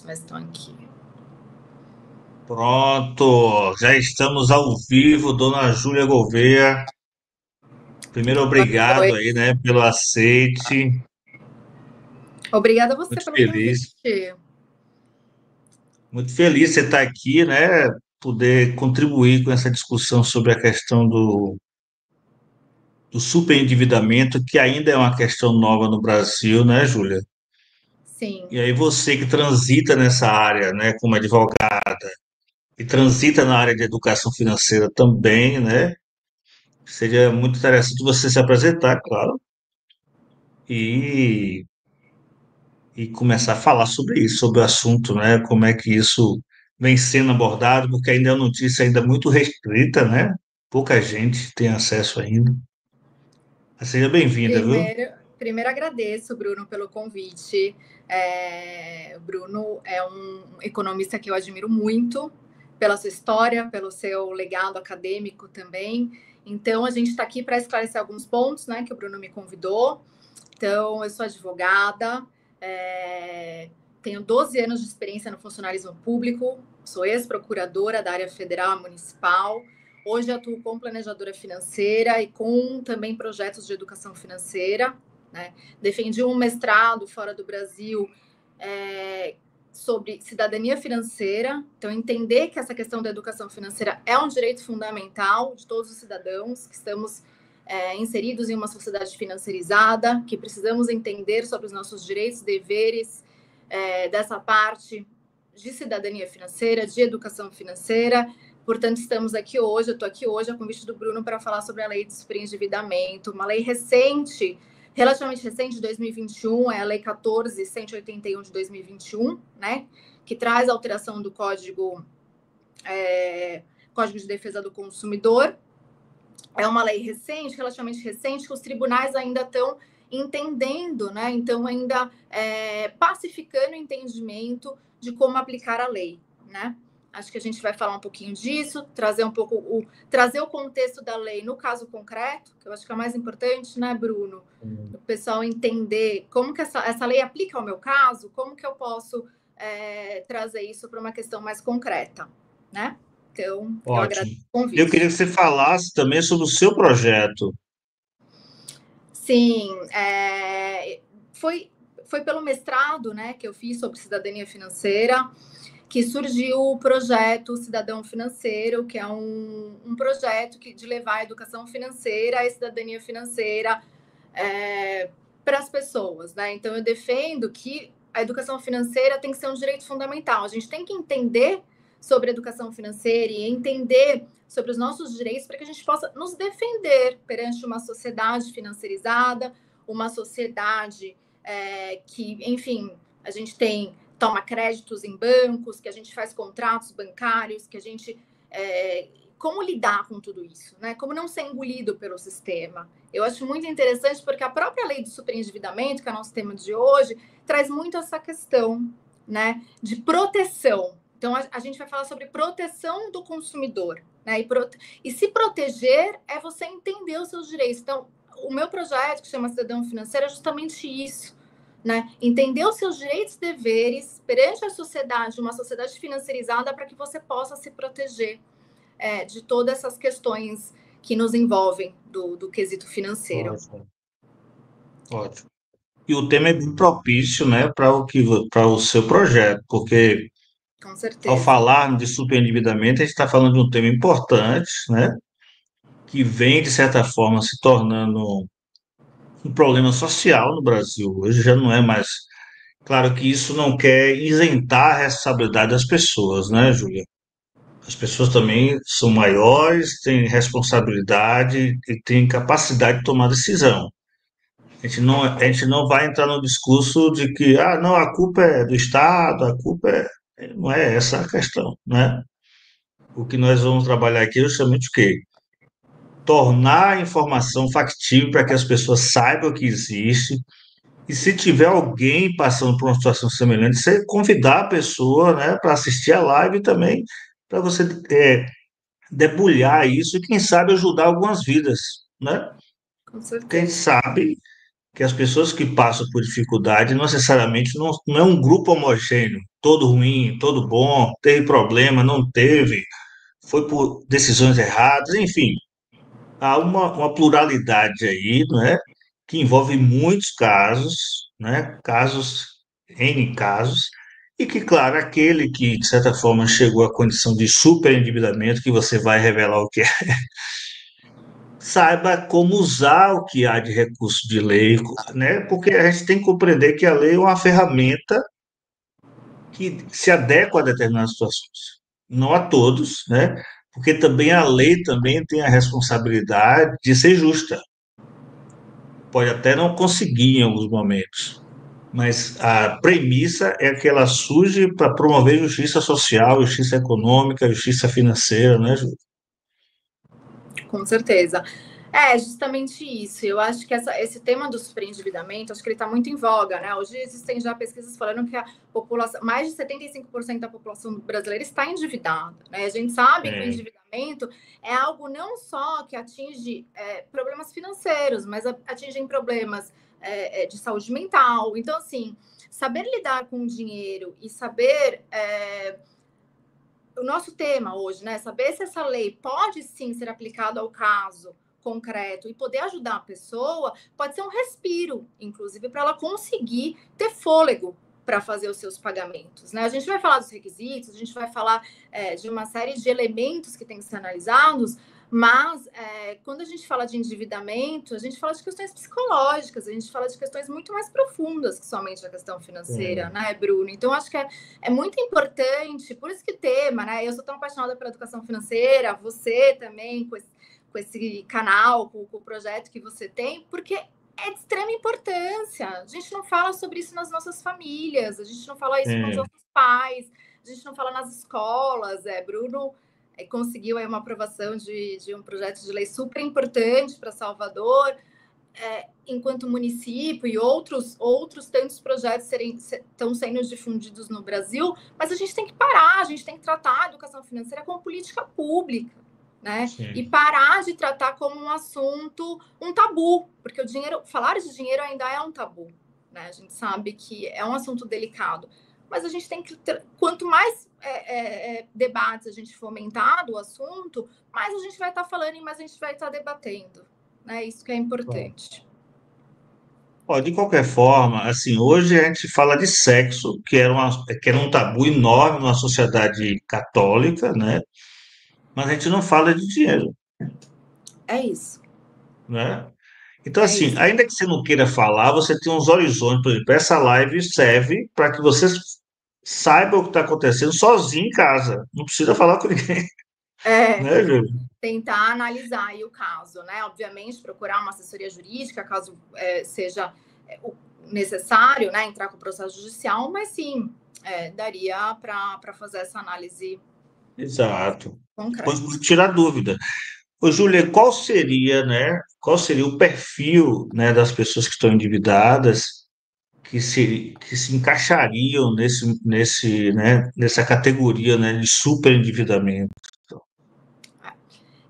Mas estão aqui. Pronto, já estamos ao vivo, dona Júlia Gouveia. Primeiro, Boa obrigado aí, noite. né, pelo aceite. Obrigada a você Muito pelo feliz, convite. muito feliz de você estar aqui, né, poder contribuir com essa discussão sobre a questão do superendividamento, que ainda é uma questão nova no Brasil, né, Júlia? Sim, E aí você que transita nessa área, né, como advogada, e transita na área de educação financeira também, né? Seria muito interessante você se apresentar, claro, e, e começar a falar sobre isso, sobre o assunto, né? Como é que isso vem sendo abordado, porque ainda é uma notícia ainda muito restrita, né? Pouca gente tem acesso ainda. Mas seja bem-vinda, viu? primeiro agradeço, Bruno, pelo convite. O Bruno é um economista que eu admiro muito pela sua história, pelo seu legado acadêmico também. Então, a gente está aqui para esclarecer alguns pontos, né, que o Bruno me convidou. Então, eu sou advogada, tenho 12 anos de experiência no funcionalismo público, sou ex-procuradora da área federal e municipal. Hoje atuo como planejadora financeira e com também projetos de educação financeira. Né? Defendi um mestrado fora do Brasil sobre cidadania financeira. Então, entender que essa questão da educação financeira é um direito fundamental de todos os cidadãos que estamos inseridos em uma sociedade financiarizada, que precisamos entender sobre os nossos direitos e deveres dessa parte de cidadania financeira, de educação financeira. Portanto, estamos aqui hoje, eu estou aqui hoje a convite do Bruno para falar sobre a lei de superendividamento, uma lei recente, relativamente recente, de 2021, é a lei 14.181 de 2021, né, que traz a alteração do Código de Defesa do Consumidor. É uma lei recente, relativamente recente, que os tribunais ainda estão entendendo, né? Então, ainda pacificando o entendimento de como aplicar a lei, né? Acho que a gente vai falar um pouquinho disso, trazer um pouco trazer o contexto da lei no caso concreto, que eu acho que é o mais importante, né, Bruno? O pessoal entender como que essa lei aplica ao meu caso, como que eu posso trazer isso para uma questão mais concreta, né? Então, eu Ótimo. agradeço o Eu queria convite. que você falasse também sobre o seu projeto. Sim, foi pelo mestrado, né, que eu fiz sobre cidadania financeira, que surgiu o projeto Cidadão Financeiro, que é um projeto de levar a educação financeira e a cidadania financeira para as pessoas, né? Então, eu defendo que a educação financeira tem que ser um direito fundamental. A gente tem que entender sobre educação financeira e entender sobre os nossos direitos para que a gente possa nos defender perante uma sociedade financiarizada, uma sociedade que, enfim, a gente toma créditos em bancos, que a gente faz contratos bancários, que a gente como lidar com tudo isso, né? Como não ser engolido pelo sistema. Eu acho muito interessante porque a própria lei do superendividamento, que é o nosso tema de hoje, traz muito essa questão, né, de proteção. Então, a gente vai falar sobre proteção do consumidor, né? E se proteger é você entender os seus direitos. Então, o meu projeto, que chama Cidadão Financeiro, é justamente isso, né? Entender os seus direitos e deveres perante a sociedade, uma sociedade financiarizada, para que você possa se proteger de todas essas questões que nos envolvem do quesito financeiro. Ótimo, ótimo. E o tema é bem propício, né, para o seu projeto, porque Com ao certeza. falar de superendividamento, a gente está falando de um tema importante, né, que vem, de certa forma, se tornando um problema social no Brasil. Hoje já não é mais. Claro que isso não quer isentar a responsabilidade das pessoas, né, Júlia? As pessoas também são maiores, têm responsabilidade e têm capacidade de tomar decisão. A gente não vai entrar no discurso de que, ah, não, a culpa é do Estado, a culpa é. Não é essa a questão, né? O que nós vamos trabalhar aqui é justamente o quê? Tornar a informação factível para que as pessoas saibam que existe. E se tiver alguém passando por uma situação semelhante, você convidar a pessoa, né, para assistir a live também, para você debulhar isso e, quem sabe, ajudar algumas vidas, né? Com Porque a gente certeza. sabe que as pessoas que passam por dificuldade não necessariamente não é um grupo homogêneo, todo ruim, todo bom, teve problema, não teve, foi por decisões erradas, enfim, há uma pluralidade aí, né, que envolve muitos casos, né, casos, N casos, e que, claro, aquele que, de certa forma, chegou à condição de superendividamento, que você vai revelar o que é, saiba como usar o que há de recurso de lei, né, porque a gente tem que compreender que a lei é uma ferramenta que se adequa a determinadas situações. Não a todos, né, porque também a lei também tem a responsabilidade de ser justa. Pode até não conseguir em alguns momentos, mas a premissa é que ela surge para promover justiça social, justiça econômica, justiça financeira, né, Ju? Com certeza. É justamente isso. Eu acho que esse tema do superendividamento, acho que ele está muito em voga, né? Hoje existem já pesquisas falando que a população, mais de 75% da população brasileira está endividada, né? A gente sabe que o É, endividamento é algo não só que atinge problemas financeiros, mas atinge problemas de saúde mental. Então, assim, saber lidar com o dinheiro e saber o nosso tema hoje, né? Saber se essa lei pode sim ser aplicada ao caso concreto e poder ajudar a pessoa, pode ser um respiro, inclusive, para ela conseguir ter fôlego para fazer os seus pagamentos, né? A gente vai falar dos requisitos, a gente vai falar de uma série de elementos que têm que ser analisados, mas quando a gente fala de endividamento, a gente fala de questões psicológicas, a gente fala de questões muito mais profundas que somente a questão financeira, é, né, Bruno? Então, acho que é muito importante, por isso que tema, né? Eu sou tão apaixonada pela educação financeira, você também, com esse canal, com o projeto que você tem, porque é de extrema importância. A gente não fala sobre isso nas nossas famílias, a gente não fala isso com os é, nossos pais, a gente não fala nas escolas. Bruno conseguiu aí uma aprovação de um projeto de lei super importante para Salvador, enquanto município, e outros tantos projetos estão sendo difundidos no Brasil, mas a gente tem que parar, a gente tem que tratar a educação financeira como política pública, né? E sim. parar de tratar como um assunto, um tabu, porque o dinheiro, falar de dinheiro ainda é um tabu, né? A gente sabe que é um assunto delicado, mas a gente tem que quanto mais debates a gente fomentar do assunto, mais a gente vai estar falando e mais a gente vai estar debatendo, né? Isso que é Bom, importante. ó, de qualquer forma, assim, hoje a gente fala de sexo, que era um tabu enorme na sociedade católica, né? Mas a gente não fala de dinheiro, É isso, né? Então, é assim, isso. ainda que você não queira falar, você tem uns horizontes, por exemplo, essa live serve para que você saiba o que está acontecendo sozinho em casa. Não precisa falar com ninguém, É, né, Júlio? tentar analisar aí o caso, né? Obviamente, procurar uma assessoria jurídica, caso seja necessário, né? Entrar com o processo judicial, mas sim, daria para fazer essa análise Exato. Pois concreta. tirar dúvida. Ô, Júlia, qual seria, né? Qual seria o perfil, né, das pessoas que estão endividadas que se encaixariam né, nessa categoria, né, de superendividamento?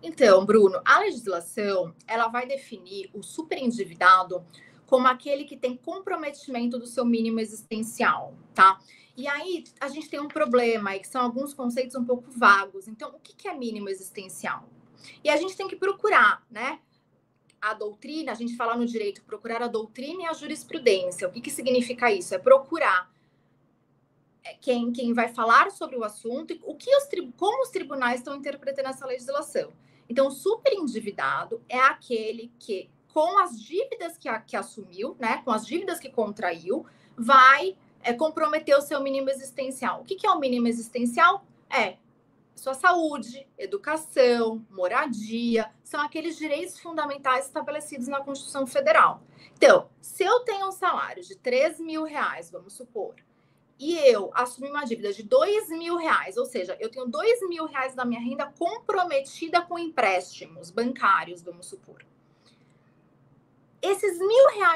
Então, Bruno, a legislação ela vai definir o superendividado como aquele que tem comprometimento do seu mínimo existencial, tá? E aí a gente tem um problema aí, que são alguns conceitos um pouco vagos. Então, o que é mínimo existencial? E a gente tem que procurar, né? A doutrina, a gente fala no direito, procurar a doutrina e a jurisprudência. O que significa isso? É procurar quem vai falar sobre o assunto e como os tribunais estão interpretando essa legislação. Então, o superendividado é aquele que, com as dívidas que assumiu, né, com as dívidas que contraiu, vai comprometer o seu mínimo existencial. O que é o mínimo existencial? É sua saúde, educação, moradia, são aqueles direitos fundamentais estabelecidos na Constituição Federal. Então, se eu tenho um salário de R$ 3.000, vamos supor, e eu assumi uma dívida de R$ 2.000, ou seja, eu tenho R$ 2.000 da minha renda comprometida com empréstimos bancários, vamos supor. Esses R$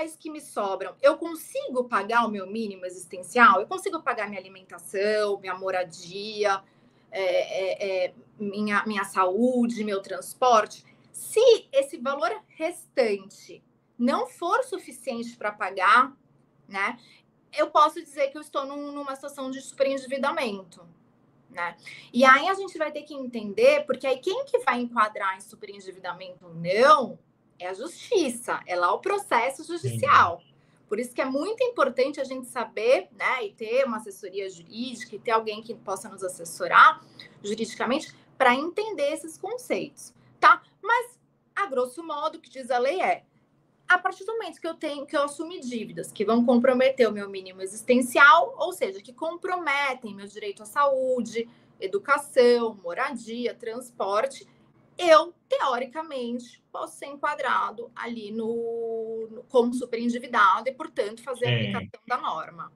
1.000 que me sobram, eu consigo pagar o meu mínimo existencial? Eu consigo pagar minha alimentação, minha moradia, minha saúde, meu transporte? Se esse valor restante não for suficiente para pagar, né, eu posso dizer que eu estou numa situação de superendividamento, né? E aí a gente vai ter que entender, porque aí quem que vai enquadrar em superendividamento ou não é a justiça, é lá o processo Sim. judicial. Por isso que é muito importante a gente saber, né, e ter uma assessoria jurídica, e ter alguém que possa nos assessorar juridicamente para entender esses conceitos, tá? Mas, a grosso modo, o que diz a lei é: a partir do momento que eu assumi dívidas que vão comprometer o meu mínimo existencial, ou seja, que comprometem meu direito à saúde, educação, moradia, transporte, eu, teoricamente, posso ser enquadrado ali como superendividado e, portanto, fazer a Sim. aplicação da norma.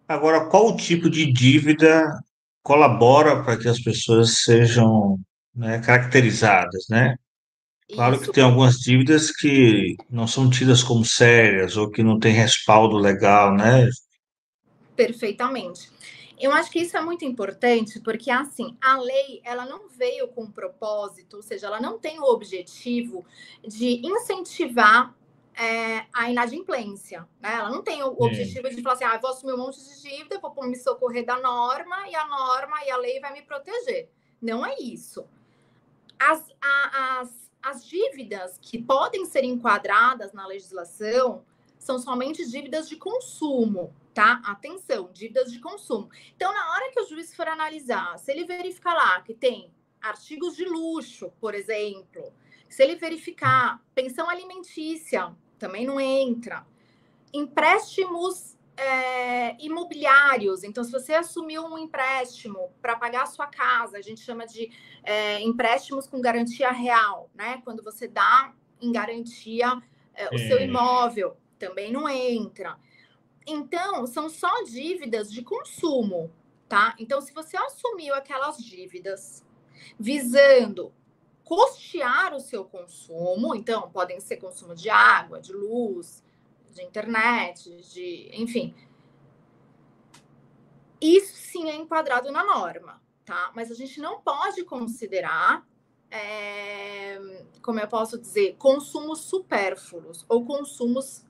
Agora, qual o tipo de dívida colabora para que as pessoas sejam, né, caracterizadas, né? Claro que Isso, tem algumas dívidas que não são tidas como sérias ou que não têm respaldo legal, né? perfeitamente. Eu acho que isso é muito importante porque, assim, a lei, ela não veio com um propósito, ou seja, ela não tem o objetivo de incentivar a inadimplência, né? Ela não tem o Sim, objetivo de falar assim, vou assumir um monte de dívida, vou me socorrer da norma e a lei vai me proteger. Não é isso. As dívidas que podem ser enquadradas na legislação são somente dívidas de consumo, tá? Atenção, dívidas de consumo. Então, na hora que o juiz for analisar, se ele verificar lá que tem artigos de luxo, por exemplo, se ele verificar pensão alimentícia, também não entra. Empréstimos imobiliários. Então, se você assumiu um empréstimo para pagar a sua casa, a gente chama de empréstimos com garantia real, né? Quando você dá em garantia o seu sim. imóvel, também não entra. Então, são só dívidas de consumo, tá? Então, se você assumiu aquelas dívidas visando custear o seu consumo, então podem ser consumo de água, de luz, de internet, enfim. Isso sim é enquadrado na norma, tá? Mas a gente não pode considerar, como eu posso dizer, consumos supérfluos ou consumos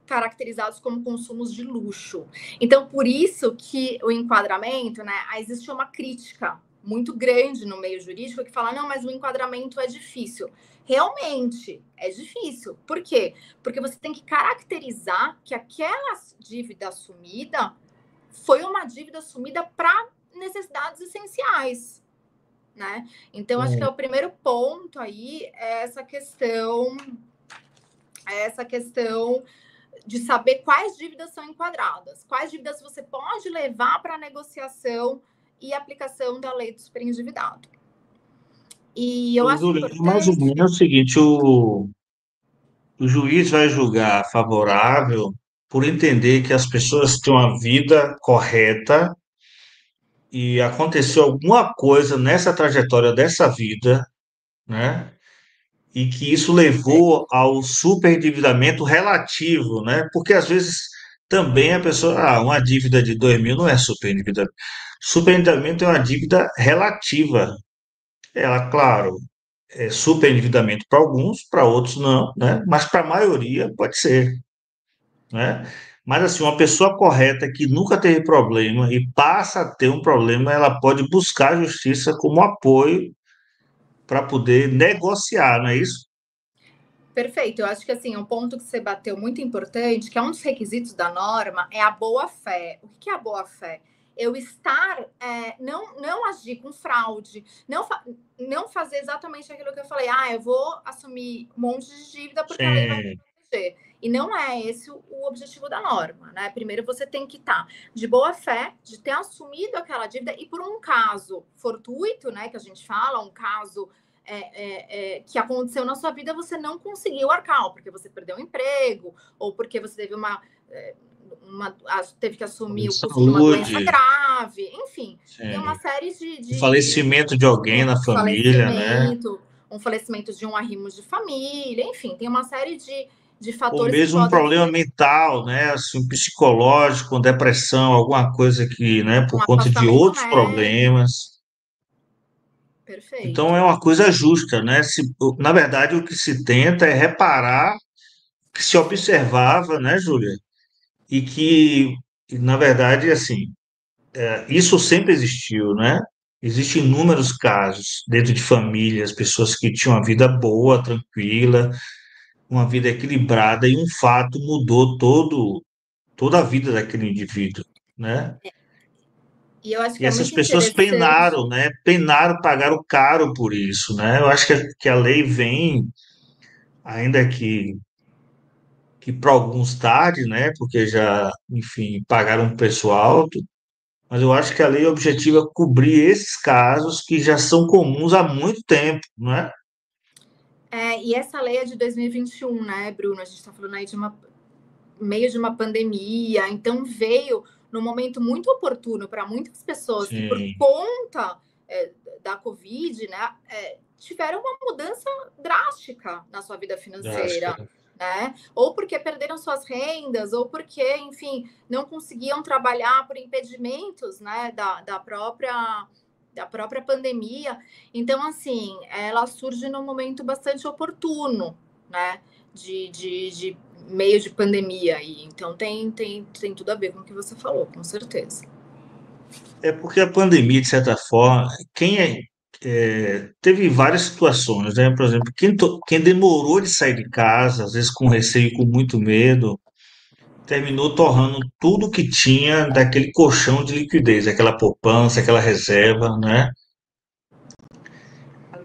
caracterizados como consumos de luxo. Então, por isso que o enquadramento, né, existe uma crítica muito grande no meio jurídico que fala, não, mas o enquadramento é difícil. Realmente é difícil. Por quê? Porque você tem que caracterizar que aquela dívida assumida foi uma dívida assumida para necessidades essenciais, né? Então, acho que é Sim. o primeiro ponto aí, essa questão de saber quais dívidas são enquadradas, quais dívidas você pode levar para negociação e aplicação da lei do superendividado. E eu Ô, acho Júlio, mais ou menos é o importante. seguinte, o juiz vai julgar favorável por entender que as pessoas têm uma vida correta e aconteceu alguma coisa nessa trajetória dessa vida, né? E que isso levou ao superendividamento relativo, né? Porque às vezes também a pessoa, uma dívida de 2.000 não é superendividamento. Superendividamento é uma dívida relativa. Ela, claro, é superendividamento para alguns, para outros não, né? Mas para a maioria pode ser, né? Mas assim, uma pessoa correta que nunca teve problema e passa a ter um problema, ela pode buscar a justiça como apoio para poder negociar, não é isso? Perfeito, eu acho que assim, um ponto que você bateu muito importante, que é um dos requisitos da norma, é a boa-fé. O que é a boa-fé? Eu estar, não agir com fraude, não fazer exatamente aquilo que eu falei, eu vou assumir um monte de dívida porque a lei vai me Sim, proteger. E não é esse o objetivo da norma, né? Primeiro você tem que estar de boa fé, de ter assumido aquela dívida, e por um caso fortuito, né, que a gente fala, um caso que aconteceu na sua vida, você não conseguiu arcar, ou porque você perdeu o emprego, ou porque você teve teve que assumir o custo de uma doença saúde, grave, enfim, tem uma sim. série O falecimento de alguém um na família, né? falecimento, um falecimento de um arrimo de família, enfim, tem uma série de Ou fatores que mesmo um podem problema ser mental, né? Assim, psicológico, depressão, alguma coisa que, né, um por conta de afastamento outros médico. problemas. Então é Perfeito. uma coisa justa, né? Na verdade, o que se tenta é reparar o que se observava, né, Júlia? E que, na verdade, assim, isso sempre existiu, né? Existem inúmeros casos dentro de famílias, pessoas que tinham uma vida boa, tranquila, uma vida equilibrada, e um fato mudou toda a vida daquele indivíduo, né? E eu acho E que é essas muito pessoas penaram, interessante. né? Penaram, pagaram caro por isso, né? Eu acho que a lei vem, ainda que para alguns tarde, né? Porque já, enfim, pagaram um preço alto, mas eu acho que a lei objetiva cobrir esses casos que já são comuns há muito tempo, não é? E essa lei é de 2021, né, Bruno? A gente está falando aí de meio de uma pandemia, então veio no momento muito oportuno para muitas pessoas que, por Sim, conta da Covid, né, tiveram uma mudança drástica na sua vida acho financeira. que Né? Ou porque perderam suas rendas, ou porque, enfim, não conseguiam trabalhar por impedimentos, né, da própria pandemia. Então, assim, ela surge num momento bastante oportuno, né? De meio de pandemia aí. Então tem tudo a ver com o que você falou, com certeza. é porque a pandemia, de certa forma, teve várias situações, né? Por exemplo, quem demorou de sair de casa, às vezes com receio, com muito medo, terminou torrando tudo que tinha daquele colchão de liquidez, aquela poupança, aquela reserva, né?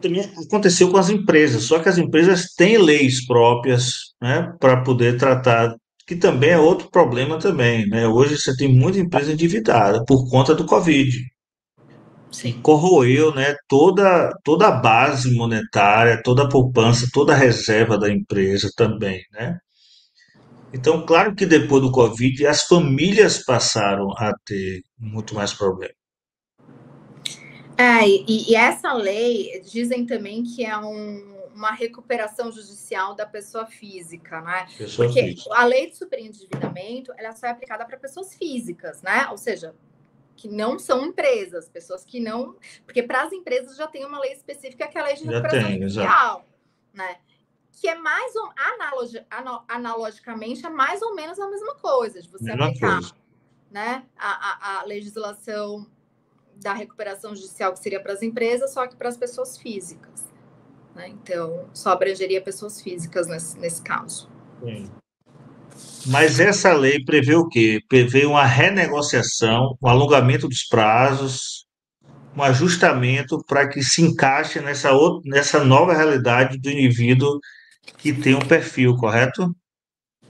Também aconteceu com as empresas, só que as empresas têm leis próprias, né, para poder tratar, que também é outro problema também, né? Hoje você tem muita empresa endividada por conta do Covid, que Sim. corroeu, né, toda a base monetária, toda a poupança, toda a reserva da empresa também, né? Então, claro que depois do Covid, as famílias passaram a ter muito mais problemas. E essa lei dizem também que é uma recuperação judicial da pessoa física, né? Pessoa Porque física. a lei de superendividamento ela só é aplicada para pessoas físicas, né? Ou seja, que não são empresas, pessoas que não. Porque para as empresas já tem uma lei específica que é a lei de Já recuperação tem, exato. judicial, né? Que é mais ou analogicamente é mais ou menos a mesma coisa de você Mesma aplicar, coisa. né, a legislação da recuperação judicial que seria para as empresas, só que para as pessoas físicas, né? Então, só abrangeria pessoas físicas nesse caso. Sim. Mas essa lei prevê o quê? Prevê uma renegociação, um alongamento dos prazos, um ajustamento para que se encaixe nessa nova realidade do indivíduo que tem um perfil, correto?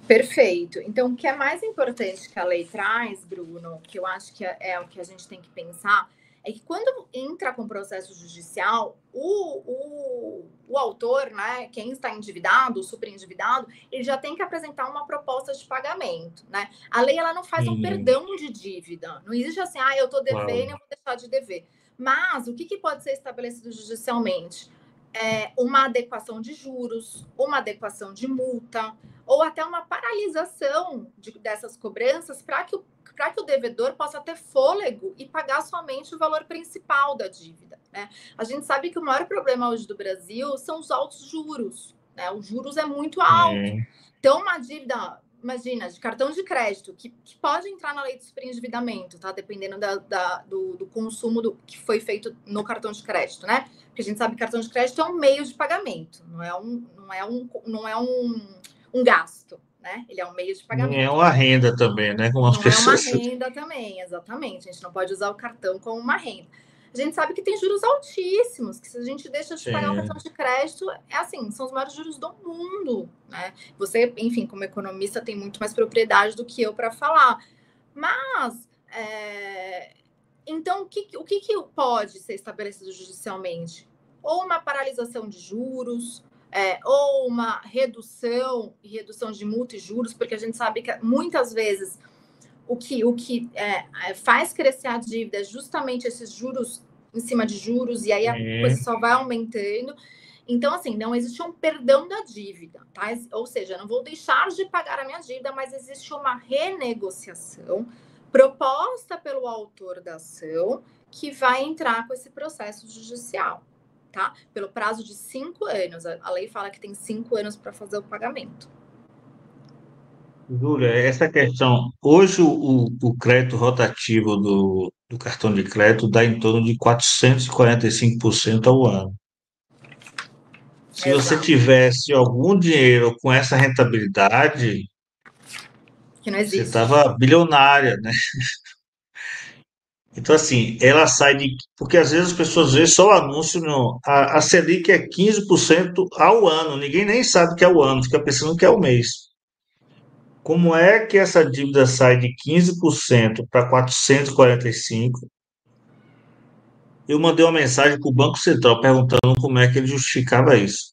Perfeito. Então, o que é mais importante que a lei traz, Bruno, que eu acho que é o que a gente tem que pensar, é que quando entra com processo judicial, o autor, né, quem está endividado, o superendividado, ele já tem que apresentar uma proposta de pagamento, né? A lei ela não faz um Sim, perdão de dívida. Não existe assim, eu estou claro. devendo, eu vou deixar de dever. Mas o que pode ser estabelecido judicialmente? Uma adequação de juros, uma adequação de multa, ou até uma paralisação dessas cobranças para que o devedor possa ter fôlego e pagar somente o valor principal da dívida. Né? A gente sabe que o maior problema hoje do Brasil são os altos juros. Né? Os juros é muito alto. Sim, Então, uma dívida, imagina, de cartão de crédito, que pode entrar na lei de superendividamento, tá? Dependendo do consumo que foi feito no cartão de crédito, né? Porque a gente sabe que cartão de crédito é um meio de pagamento, não é um gasto, né? Ele é um meio de é pagamento. uma renda também, né? Como as Não é uma pessoas. renda também, exatamente. A gente não pode usar o cartão como uma renda. A gente sabe que tem juros altíssimos, que se a gente deixa de pagar o cartão Sim, de crédito, é assim, são os maiores juros do mundo, né? Você, enfim, como economista, tem muito mais propriedade do que eu para falar. Mas, então, o que pode ser estabelecido judicialmente? Ou uma paralisação de juros, ou uma redução de multa e juros, porque a gente sabe que muitas vezes o que faz crescer a dívida é justamente esses juros em cima de juros, e aí a coisa sim. só vai aumentando. Então, assim, não existe um perdão da dívida, tá? Ou seja, eu não vou deixar de pagar a minha dívida, mas existe uma renegociação proposta pelo autor da ação que vai entrar com esse processo judicial. tá? Pelo prazo de 5 anos. A lei fala que tem 5 anos para fazer o pagamento. Júlia, essa questão, hoje o crédito rotativo do cartão de crédito dá em torno de 445% ao ano. Se você Exato. tivesse algum dinheiro com essa rentabilidade, Que não você existe. estava bilionária, né? Então, assim, ela sai de. Porque às vezes as pessoas veem só o anúncio, no, a Selic é 15% ao ano, ninguém nem sabe que é o ano, fica pensando que é o mês. Como é que essa dívida sai de 15% para 445%? Eu mandei uma mensagem para o Banco Central perguntando como é que ele justificava isso.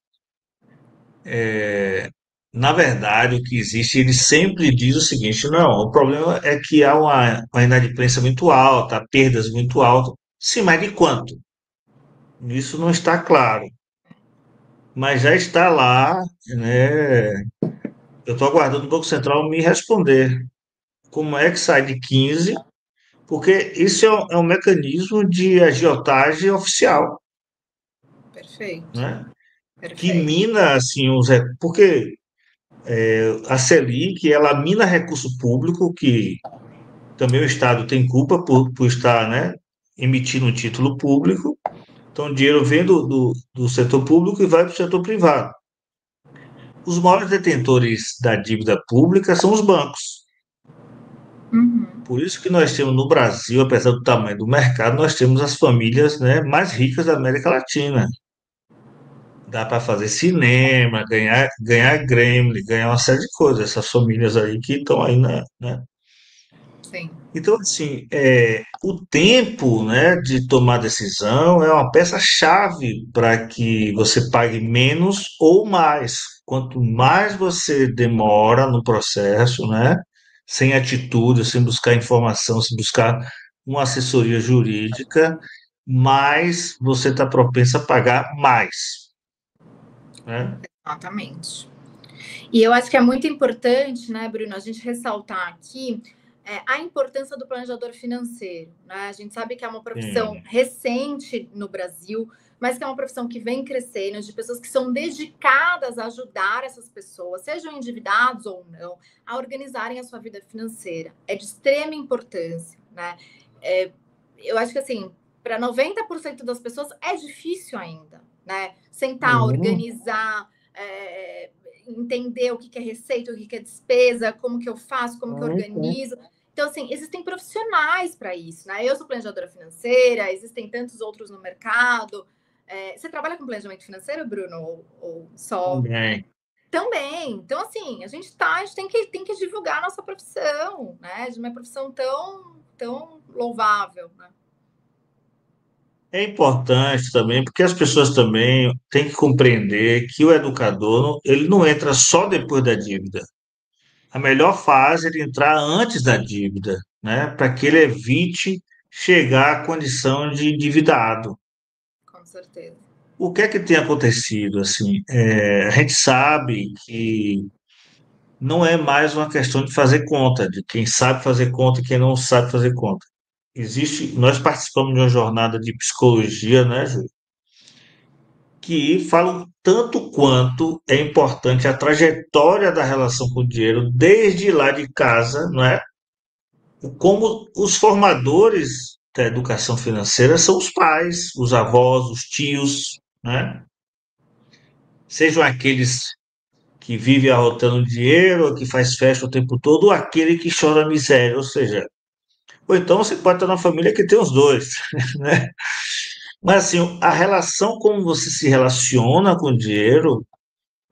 Na verdade, o que existe, ele sempre diz o seguinte: não, o problema é que há uma inadimplência muito alta, perdas muito altas. Sim, mas de quanto? Isso não está claro, mas já está lá, né? Eu estou aguardando o Banco Central me responder como é que sai de 15, porque isso é um mecanismo de agiotagem oficial, Perfeito. né? Que Perfeito. mina assim porque a Selic ela mina recurso público que também o Estado tem culpa por estar, né, emitindo um título público. Então, o dinheiro vem do setor público e vai para o setor privado. Os maiores detentores da dívida pública são os bancos. Uhum. Por isso que nós temos no Brasil, apesar do tamanho do mercado, nós temos as famílias, né, mais ricas da América Latina. Dá para fazer cinema, ganhar Grêmio, ganhar uma série de coisas. Essas famílias aí que estão aí, né? Sim. Então, assim, o tempo, né, de tomar decisão é uma peça-chave para que você pague menos ou mais. Quanto mais você demora no processo, né, sem atitude, sem buscar informação, sem buscar uma assessoria jurídica, mais você está propenso a pagar mais, né? Exatamente. E eu acho que é muito importante, né, Bruno, a gente ressaltar aqui a importância do planejador financeiro. Né? A gente sabe que é uma profissão Sim. recente no Brasil, mas que é uma profissão que vem crescendo, de pessoas que são dedicadas a ajudar essas pessoas, sejam endividados ou não, a organizarem a sua vida financeira. É de extrema importância. Né? Eu acho que, assim, para 90% das pessoas é difícil ainda, né? Sentar, Sim. organizar, entender o que é receita, o que é despesa, como que eu faço, como que eu Sim. organizo. Então, assim, existem profissionais para isso, né? Eu sou planejadora financeira, existem tantos outros no mercado. Você trabalha com planejamento financeiro, Bruno? Ou só. Também. Também. Então, assim, a gente tem que divulgar a nossa profissão, né? De uma profissão tão louvável, né? É importante também, porque as pessoas também têm que compreender que o educador, ele não entra só depois da dívida. A melhor fase é ele entrar antes da dívida, né? Para que ele evite chegar à condição de endividado. Com certeza. O que é que tem acontecido? Assim, a gente sabe que não é mais uma questão de fazer conta, de quem sabe fazer conta e quem não sabe fazer conta. Nós participamos de uma jornada de psicologia, né, Ju? Que falam tanto quanto é importante a trajetória da relação com o dinheiro desde lá de casa, não é? Como os formadores da educação financeira são os pais, os avós, os tios, né? Sejam aqueles que vivem arrotando dinheiro, ou que faz festa o tempo todo, ou aquele que chora a miséria, ou seja, ou então você pode estar numa família que tem os dois, né? Mas assim, a relação como você se relaciona com o dinheiro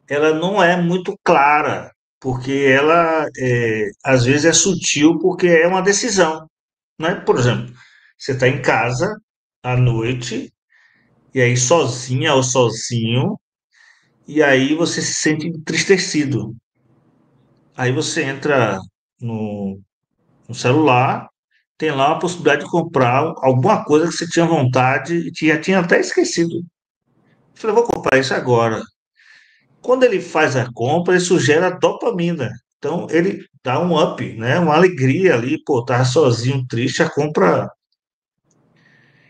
ela não é muito clara, porque ela às vezes é sutil, porque é uma decisão, né? Por exemplo, você está em casa à noite, e aí sozinha ou sozinho, e aí você se sente entristecido. Aí você entra no celular, tem lá a possibilidade de comprar alguma coisa que você tinha vontade e já tinha até esquecido. Eu falei, vou comprar isso agora. Quando ele faz a compra, isso gera dopamina. Então, ele dá um up, né? Uma alegria ali, pô, tá sozinho, triste, a compra.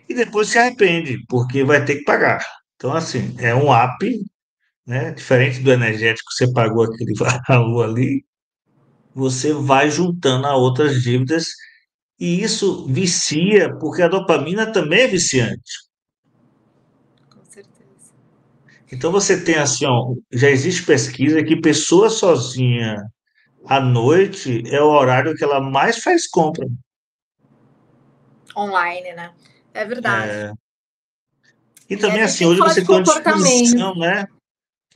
E depois se arrepende, porque vai ter que pagar. Então, assim, é um app, né? Diferente do energético, você pagou aquele valor ali, você vai juntando a outras dívidas e isso vicia, porque a dopamina também é viciante. Com certeza. Então você tem assim, ó, já existe pesquisa que pessoa sozinha à noite é o horário que ela mais faz compra. Online, né? É verdade. É, e E a também gente assim, tem que hoje falar você de tem uma comportamento. disposição, né?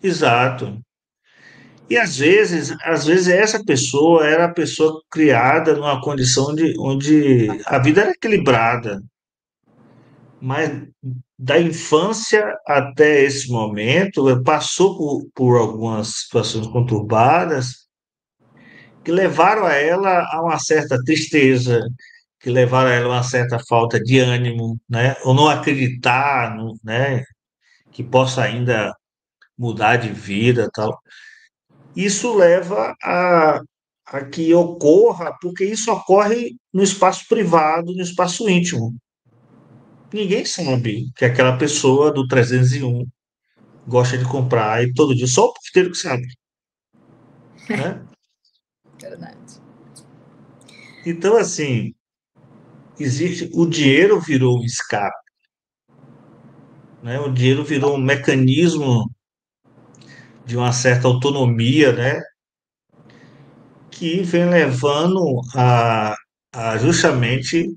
Exato. E às vezes essa pessoa era a pessoa criada numa condição de onde a vida era equilibrada, mas da infância até esse momento passou por algumas situações conturbadas que levaram a ela a uma certa tristeza, que levaram a ela a uma certa falta de ânimo, né? Ou não acreditar, né? Que possa ainda mudar de vida, tal. Isso leva a que ocorra, porque isso ocorre no espaço privado, no espaço íntimo. Ninguém sabe que aquela pessoa do 301 gosta de comprar e todo dia, só o porteiro que sabe, né? Verdade. Então, assim, o dinheiro virou um escape, né? O dinheiro virou um mecanismo de uma certa autonomia, né? Que vem levando a justamente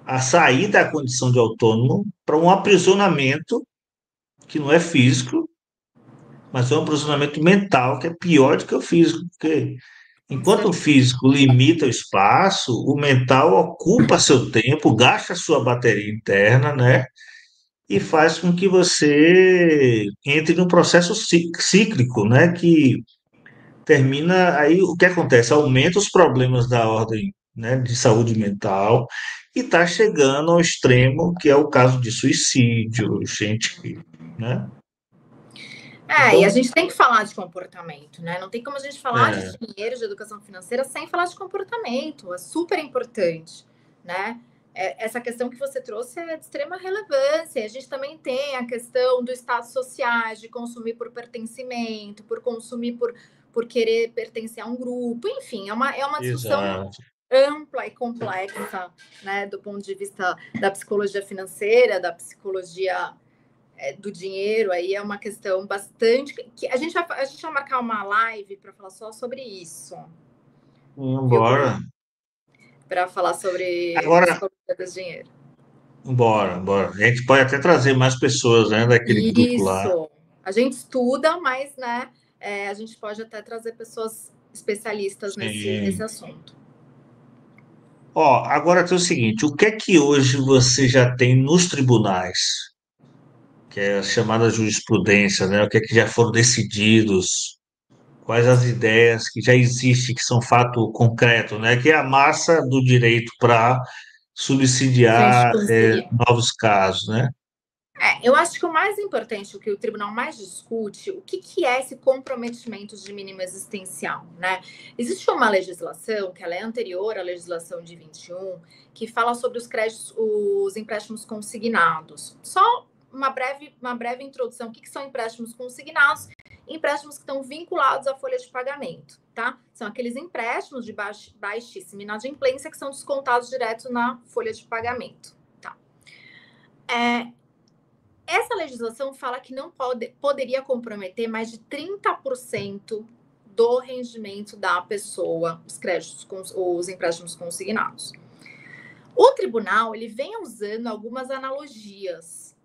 a sair da condição de autônomo para um aprisionamento que não é físico, mas é um aprisionamento mental que é pior do que o físico, porque Com enquanto o certeza. físico limita o espaço, o mental ocupa seu tempo, gasta sua bateria interna, né? E faz com que você entre num processo cíclico, né? Que termina aí o que acontece? Aumenta os problemas da ordem, né, de saúde mental e está chegando ao extremo, que é o caso de suicídio, gente que, né? E a Então, gente tem que falar de comportamento, né? Não tem como a gente falar de é, dinheiro, de educação financeira, sem falar de comportamento. É super importante, né? Essa questão que você trouxe é de extrema relevância. A gente também tem a questão do status sociais, de consumir por pertencimento, por consumir por querer pertencer a um grupo. Enfim, é uma discussão exato. ampla e complexa, né? Do ponto de vista da psicologia financeira, da psicologia do dinheiro, aí é uma questão bastante. Que a gente vai marcar uma live para falar só sobre isso, viu, Bora. Bruno? Para falar sobre Agora, psicologia do dinheiro. bora. A gente pode até trazer mais pessoas, né, daquele grupo lá. Isso. A gente estuda, mas, né, a gente pode até trazer pessoas especialistas nesse Sim. assunto. Ó, agora tem o seguinte, o que é que hoje você já tem nos tribunais? Que é a chamada jurisprudência, né? O que é que já foram decididos, quais as ideias que já existem, que são fato concreto, né? Que é a massa do direito para A gente subsidiar conseguir. novos casos, né? Eu acho que o mais importante, o que o tribunal mais discute, o que é esse comprometimento de mínimo existencial, né? Existe uma legislação, que ela é anterior à legislação de 21, que fala sobre os créditos, os empréstimos consignados. Só uma breve introdução. O que são empréstimos consignados? Empréstimos que estão vinculados à folha de pagamento, tá? São aqueles empréstimos de baixíssima inadimplência que são descontados direto na folha de pagamento, tá? Essa legislação fala que não poderia comprometer mais de 30% do rendimento da pessoa, os créditos, os empréstimos consignados. O tribunal ele vem usando algumas analogias,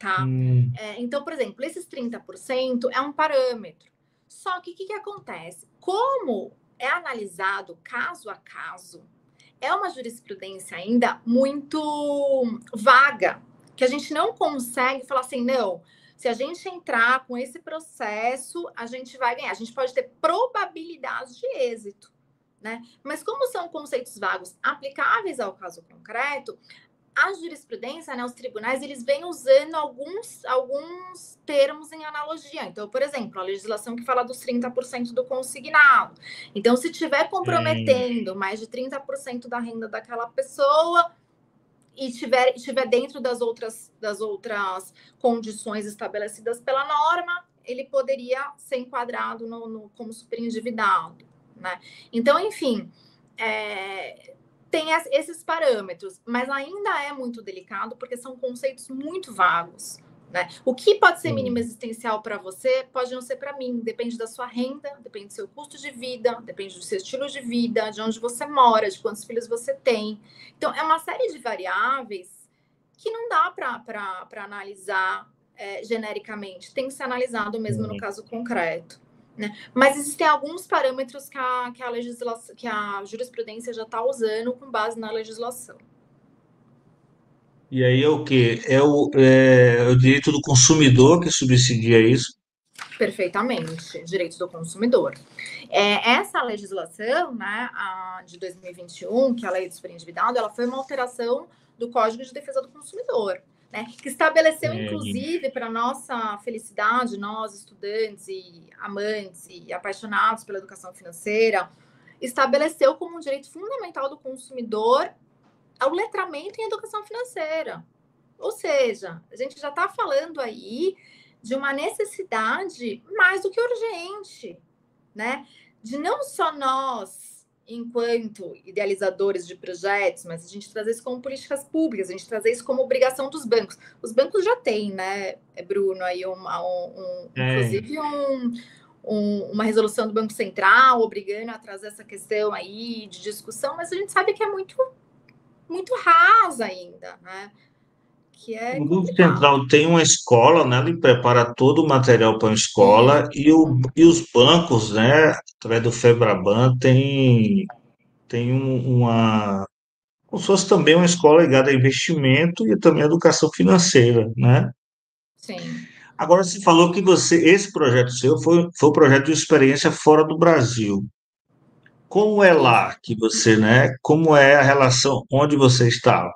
tá? Hum, Então, por exemplo, esses 30% é um parâmetro. Só que o que acontece? Como é analisado caso a caso, é uma jurisprudência ainda muito vaga, que a gente não consegue falar assim, não, se a gente entrar com esse processo, a gente vai ganhar. A gente pode ter probabilidade de êxito, né? Mas como são conceitos vagos aplicáveis ao caso concreto, a jurisprudência, né, os tribunais, eles vêm usando alguns termos em analogia. Então, por exemplo, a legislação que fala dos 30% do consignado. Então, se estiver sim, comprometendo mais de 30% da renda daquela pessoa, e estiver dentro das outras condições estabelecidas pela norma, ele poderia ser enquadrado como superendividado, né? Então, enfim, tem esses parâmetros, mas ainda é muito delicado porque são conceitos muito vagos, né? O que pode ser mínimo existencial para você pode não ser para mim, depende da sua renda, depende do seu custo de vida, depende do seu estilo de vida, de onde você mora, de quantos filhos você tem. Então, é uma série de variáveis que não dá para analisar genericamente, tem que ser analisado mesmo no caso concreto, né? Mas existem alguns parâmetros que a legislação, que a jurisprudência já está usando com base na legislação. E aí é o quê? É o direito do consumidor que subsidia isso? Perfeitamente, direito do consumidor. Essa legislação, né, de 2021, que é a Lei do Superendividado, ela foi uma alteração do Código de Defesa do Consumidor, né, que estabeleceu, inclusive, para nossa felicidade, nós, estudantes e amantes e apaixonados pela educação financeira, estabeleceu como um direito fundamental do consumidor o letramento em educação financeira. Ou seja, a gente já está falando aí de uma necessidade mais do que urgente, né? De não só nós, enquanto idealizadores de projetos, mas a gente trazer isso como políticas públicas, a gente trazer isso como obrigação dos bancos. Os bancos já têm, né, Bruno, aí inclusive uma resolução do Banco Central obrigando a trazer essa questão aí de discussão, mas a gente sabe que é muito, muito rasa ainda, né? Que é O Banco complicado. Central tem uma escola, né? Ele prepara todo o material para uma escola e os bancos, né? Através do Febraban, tem como se fosse também uma escola ligada a investimento e também a educação financeira, né? Sim. Agora, você falou que esse projeto seu foi um projeto de experiência fora do Brasil. Como é Isso. lá que você, né? Como é a relação onde você estava?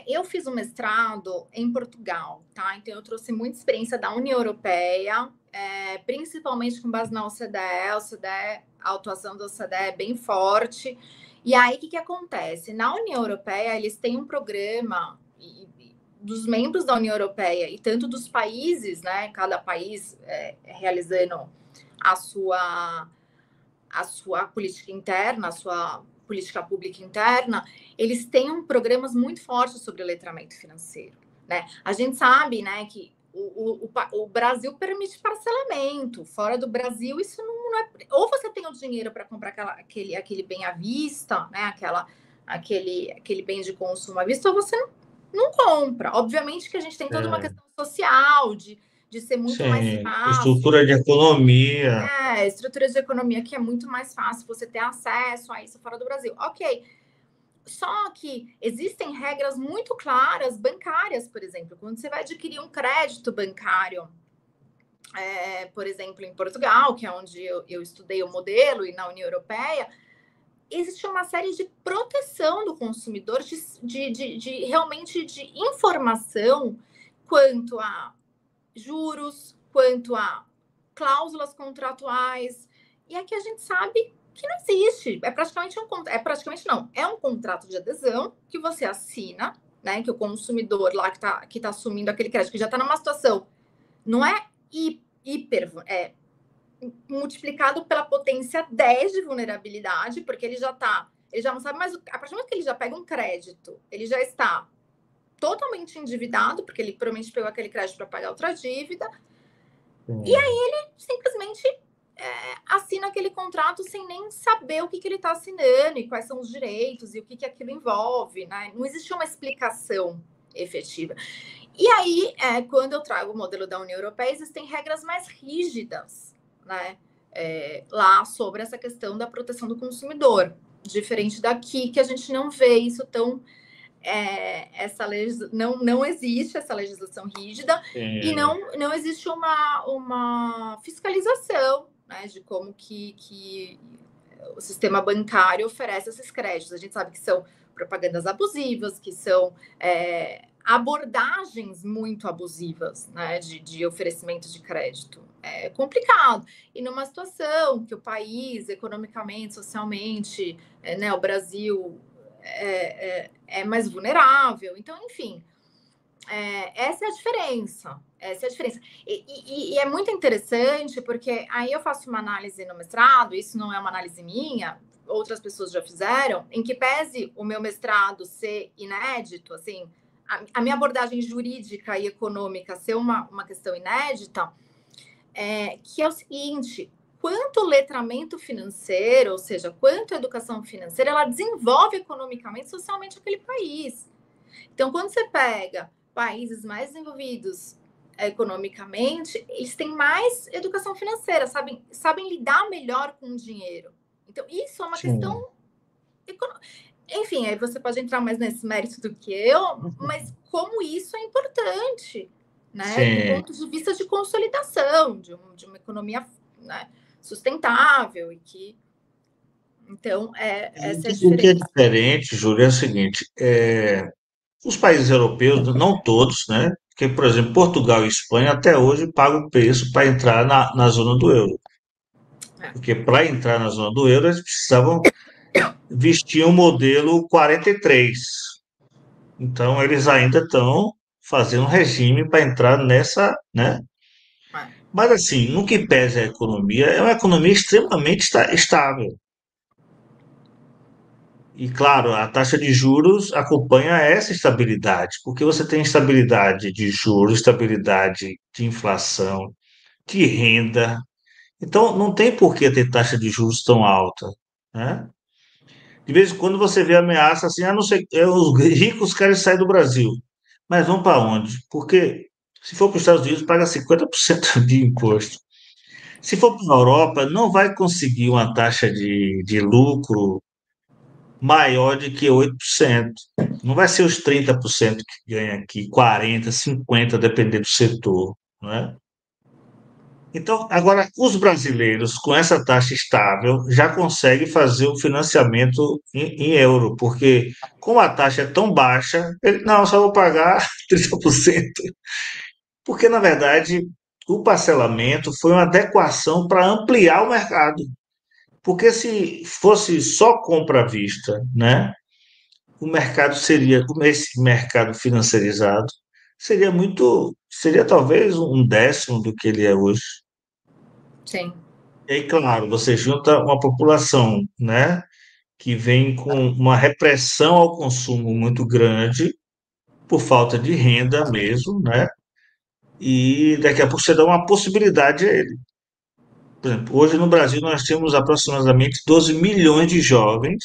Eu fiz um mestrado em Portugal, tá? Então, eu trouxe muita experiência da União Europeia, principalmente com base na OCDE. A atuação da OCDE é bem forte. E aí, o que acontece? Na União Europeia, eles têm um programa dos membros da União Europeia e tanto dos países, né? Cada país realizando a sua política interna, a sua política pública interna, eles têm programas muito fortes sobre letramento financeiro, né? A gente sabe, né, que o Brasil permite parcelamento. Fora do Brasil, isso não é. Ou você tem o dinheiro para comprar aquele bem à vista, né? Aquele bem de consumo à vista, ou você não compra. Obviamente que a gente tem toda uma É, questão social de ser muito mais sim, fácil. estrutura de economia. Estrutura de economia que é muito mais fácil você ter acesso a isso fora do Brasil. Ok. Só que existem regras muito claras bancárias, por exemplo, quando você vai adquirir um crédito bancário, por exemplo, em Portugal, que é onde eu estudei o modelo, e na União Europeia, existe uma série de proteção do consumidor, realmente de informação quanto a juros, quanto a cláusulas contratuais. E aqui a gente sabe que não existe. É um contrato de adesão que você assina, né? Que o consumidor lá que tá assumindo aquele crédito, que já está numa situação, não é multiplicado pela potência 10 de vulnerabilidade, porque ele já não sabe mais, a partir do momento que ele já pega um crédito, ele já está totalmente endividado, porque ele provavelmente pegou aquele crédito para pagar outra dívida, e aí ele simplesmente assina aquele contrato sem nem saber o que ele está assinando e quais são os direitos e o que aquilo envolve, né? Não existe uma explicação efetiva. E aí, quando eu trago o modelo da União Europeia, existem regras mais rígidas, né? Lá sobre essa questão da proteção do consumidor. Diferente daqui, que a gente não vê isso tão... não existe essa legislação rígida e não existe uma fiscalização, né, de como que o sistema bancário oferece esses créditos. A gente sabe que são propagandas abusivas, que são abordagens muito abusivas, né, de oferecimento de crédito. É complicado. E numa situação que o país, economicamente, socialmente, né, o Brasil é mais vulnerável. Então, enfim, essa é a diferença. Essa é a diferença. E é muito interessante, porque aí eu faço uma análise no mestrado, isso não é uma análise minha, outras pessoas já fizeram, em que pese o meu mestrado ser inédito, assim, a minha abordagem jurídica e econômica ser uma questão inédita, que é o seguinte: quanto letramento financeiro, ou seja, quanto educação financeira, ela desenvolve economicamente e socialmente aquele país. Então, quando você pega países mais desenvolvidos economicamente, eles têm mais educação financeira, sabem lidar melhor com o dinheiro. Então, isso é uma Sim, questão econômica. Enfim, aí você pode entrar mais nesse mérito do que eu, mas como isso é importante, né? Do sim. ponto de vista de consolidação de uma economia, né, sustentável e que. Então, essa é a O que é diferença. diferente, Júlio, é o seguinte: os países europeus, não todos, né? Porque, por exemplo, Portugal e Espanha até hoje pagam o preço para entrar na zona do euro. É, Porque para entrar na zona do euro, eles precisavam vestir um modelo 43. Então, eles ainda estão fazendo um regime para entrar nessa, né? é, Mas, assim, no que pese a economia, é uma economia extremamente estável. E, claro, a taxa de juros acompanha essa estabilidade, porque você tem estabilidade de juros, estabilidade de inflação, de renda. Então, não tem por que ter taxa de juros tão alta, né? De vez em quando você vê ameaça assim, não sei, os ricos querem sair do Brasil, mas vão para onde? Porque se for para os Estados Unidos, paga 50% de imposto. Se for para a Europa, não vai conseguir uma taxa de lucro maior de que 8%. Não vai ser os 30% que ganha aqui, 40, 50, dependendo do setor, não é? Então, agora, os brasileiros, com essa taxa estável, já conseguem fazer o financiamento em euro, porque como a taxa é tão baixa, ele, não, só vou pagar 30%. Porque, na verdade, o parcelamento foi uma adequação para ampliar o mercado. Porque se fosse só compra à vista, né, o mercado seria, esse mercado financiarizado, seria talvez um décimo do que ele é hoje. sim, E aí, claro, você junta uma população, né, que vem com uma repressão ao consumo muito grande, por falta de renda mesmo, né? E daqui a pouco você dá uma possibilidade a ele. Por exemplo, hoje no Brasil nós temos aproximadamente 12 milhões de jovens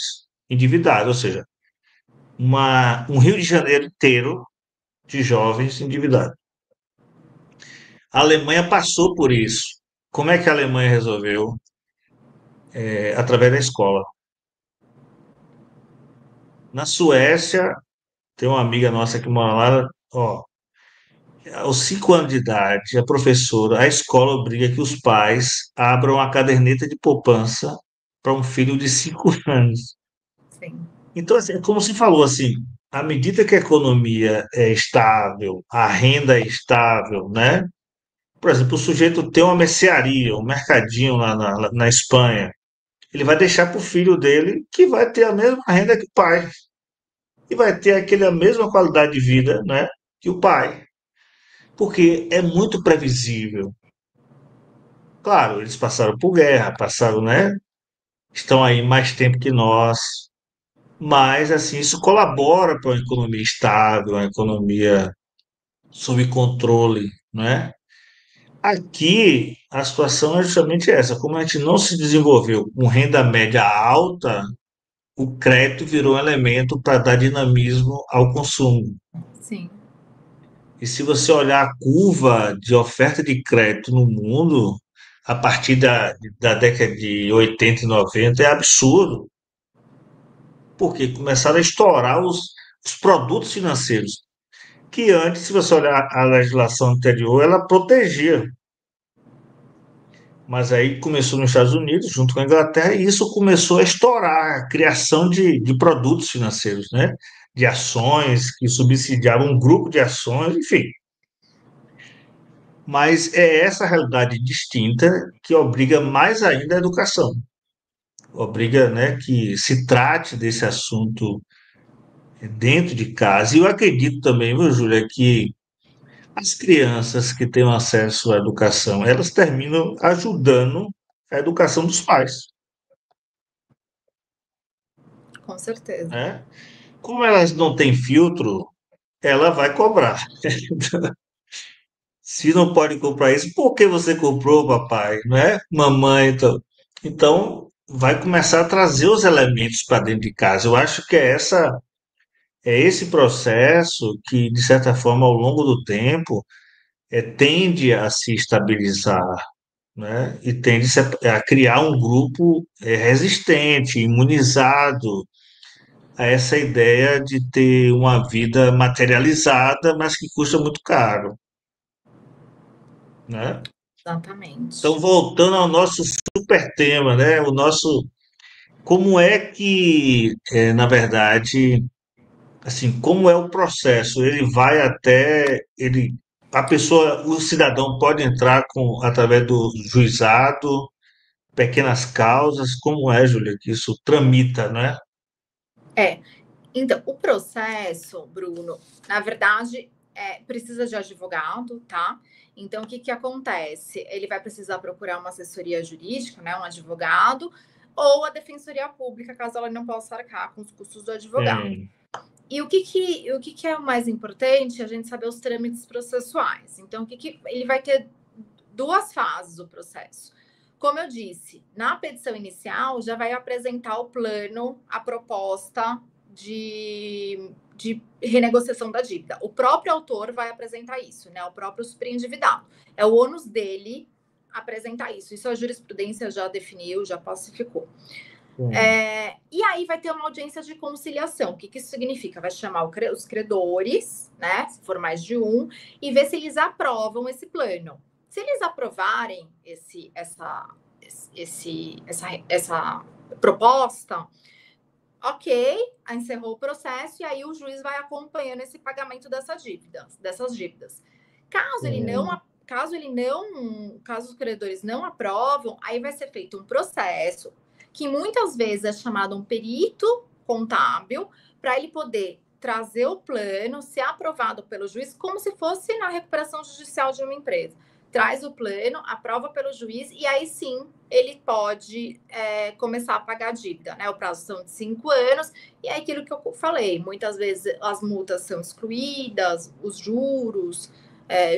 endividados, ou seja, um Rio de Janeiro inteiro de jovens endividados. A Alemanha passou por isso. Como é que a Alemanha resolveu? Através da escola. Na Suécia, tem uma amiga nossa que mora lá, ó, aos 5 anos de idade, a professora, a escola obriga que os pais abram a caderneta de poupança para um filho de 5 anos. sim, Então, assim, é como se falou assim, à medida que a economia é estável, a renda é estável, né? Por exemplo, o sujeito tem uma mercearia, um mercadinho lá na Espanha, ele vai deixar para o filho dele que vai ter a mesma renda que o pai e vai ter a mesma qualidade de vida, né, que o pai, porque é muito previsível. Claro, eles passaram por guerra, passaram, né? Estão aí mais tempo que nós, mas assim isso colabora para uma economia estável, uma economia sob controle, né? Aqui a situação é justamente essa. Como a gente não se desenvolveu com renda média alta, o crédito virou um elemento para dar dinamismo ao consumo. sim. E se você olhar a curva de oferta de crédito no mundo, a partir da década de 80 e 90, é absurdo, porque começaram a estourar os produtos financeiros, que antes, se você olhar a legislação anterior, ela protegia. Mas aí começou nos Estados Unidos, junto com a Inglaterra, e isso começou a estourar a criação de produtos financeiros, né? De ações que subsidiavam um grupo de ações, enfim. Mas é essa realidade distinta que obriga mais ainda a educação, obriga, né, que se trate desse assunto dentro de casa. E eu acredito também, viu, Júlia, que as crianças que têm acesso à educação, elas terminam ajudando a educação dos pais, Com certeza. né? Como elas não têm filtro, ela vai cobrar. Se não pode comprar isso, por que você comprou, papai? Não é? Mamãe, então. Então, vai começar a trazer os elementos para dentro de casa. Eu acho que é esse processo que, de certa forma, ao longo do tempo, tende a se estabilizar, né? E tende a criar um grupo resistente, imunizado a essa ideia de ter uma vida materializada, mas que custa muito caro, né? Então, Exatamente. voltando ao nosso super tema, né? O nosso, como é que, na verdade, assim, como é o processo? Ele vai até ele, a pessoa, o cidadão pode entrar com através do juizado, pequenas causas, como é, Júlia, que isso tramita, né? É, então, o processo, Bruno, na verdade, precisa de advogado, tá? Então, o que que acontece? Ele vai precisar procurar uma assessoria jurídica, né, um advogado, ou a defensoria pública, caso ela não possa arcar com os custos do advogado. Sim, E o que que é o mais importante? A gente saber os trâmites processuais. Então, ele vai ter duas fases o processo. Como eu disse, na petição inicial já vai apresentar o plano, a proposta de renegociação da dívida. O próprio autor vai apresentar isso, né? O próprio superendividado. É o ônus dele apresentar isso. Isso a jurisprudência já definiu, já pacificou. sim. E aí vai ter uma audiência de conciliação. O que, que isso significa? Vai chamar os credores, né? Se for mais de um, e ver se eles aprovam esse plano. Se eles aprovarem essa proposta, ok, encerrou o processo, e aí o juiz vai acompanhando esse pagamento dessas dívidas. Sim. Caso os credores não aprovam, aí vai ser feito um processo que muitas vezes é chamado um perito contábil para ele poder trazer o plano, ser aprovado pelo juiz, como se fosse na recuperação judicial de uma empresa. Traz o plano, aprova pelo juiz e aí sim ele pode começar a pagar a dívida, né? O prazo são de 5 anos e é aquilo que eu falei. Muitas vezes as multas são excluídas, os juros,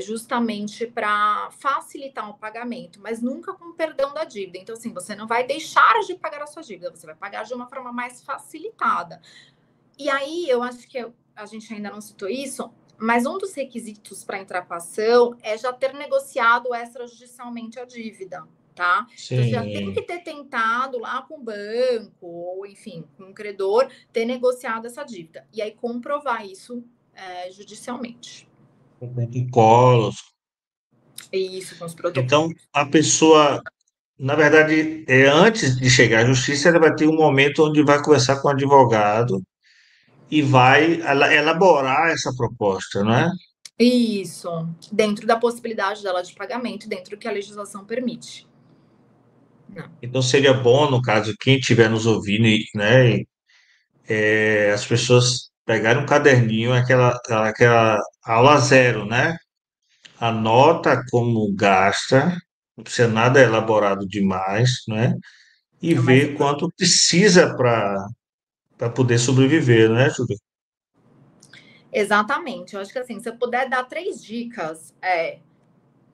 justamente para facilitar o pagamento, mas nunca com perdão da dívida. Então, assim, você não vai deixar de pagar a sua dívida, você vai pagar de uma forma mais facilitada. E aí, eu acho que a gente ainda não citou isso, mas um dos requisitos para entrar com a ação é já ter negociado extrajudicialmente a dívida, tá? Então, você já tem que Sim. ter tentado lá com o banco, ou enfim, com o credor, ter negociado essa dívida. E aí, comprovar isso judicialmente. Protocolos. Isso, com os protocolos. Então, a pessoa, na verdade, antes de chegar à justiça, ela vai ter um momento onde vai conversar com o advogado e vai elaborar essa proposta, não é? Isso, dentro da possibilidade dela de pagamento, dentro do que a legislação permite. Não. Então seria bom, no caso, quem estiver nos ouvindo, né, as pessoas pegarem um caderninho, aquela aula zero, né? Anota como gasta, não precisa nada elaborado demais, né? E É o mais ver importante. quanto precisa para poder sobreviver, né, Júlio? Exatamente. Eu acho que assim, se eu puder dar 3 dicas,